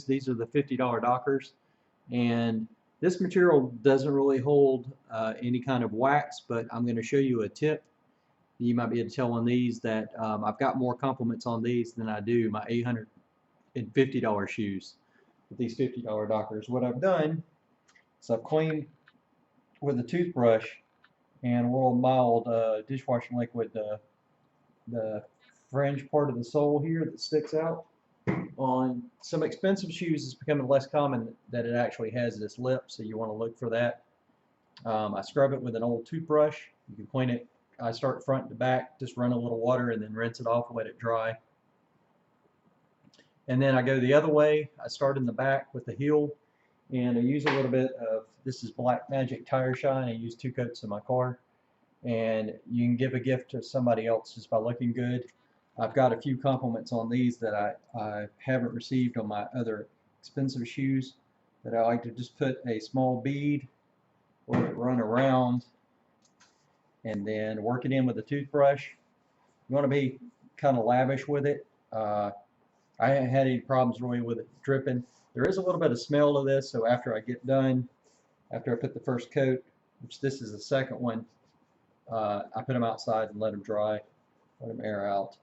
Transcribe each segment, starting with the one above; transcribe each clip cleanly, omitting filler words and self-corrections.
These are the $50 Dockers, and this material doesn't really hold any kind of wax, but I'm going to show you a tip. You might be able to tell on these that I've got more compliments on these than I do my $850 shoes with these $50 Dockers. What I've done is I've cleaned with a toothbrush and a little mild dishwashing liquid the fringe part of the sole here that sticks out. On some expensive shoes, it's becoming less common that it actually has this lip, so you want to look for that. I scrub it with an old toothbrush. You can clean it. I start front to back, just run a little water and then rinse it off, let it dry. And then I go the other way. I start in the back with the heel, and I use a little bit of, this is Black Magic Tire Shine. I use 2 coats in my car. And you can give a gift to somebody else just by looking good. I've got a few compliments on these that I haven't received on my other expensive shoes, that I like to just put a small bead, let it run around, and then work it in with a toothbrush. You want to be kind of lavish with it. I haven't had any problems really with it dripping. There is a little bit of smell to this, so after I get done, after I put the first coat, which this is the second one, I put them outside and let them dry, let them air out.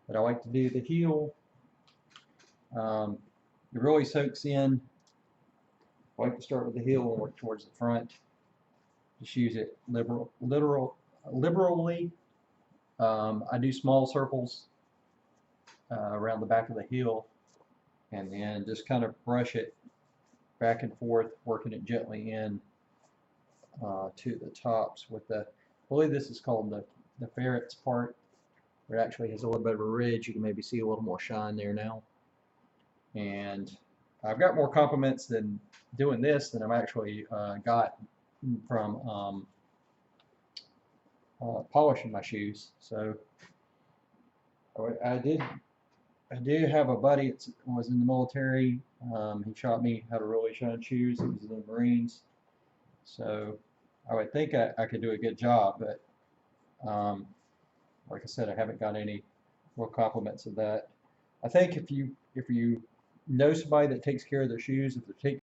But I like to do the heel. It really soaks in. I like to start with the heel and work towards the front. Just use it liberally. I do small circles around the back of the heel, and then just kind of brush it back and forth, working it gently in to the tops with the, I believe this is called the ferrets part. It actually has a little bit of a ridge. You can maybe see a little more shine there now. And I've got more compliments than doing this than I've actually got from polishing my shoes. So I did have a buddy that was in the military. He taught me how to really shine shoes. He was in the Marines. So I would think I could do a good job, but like I said, I haven't got any real compliments of that. I think if you know somebody that takes care of their shoes, if they're taking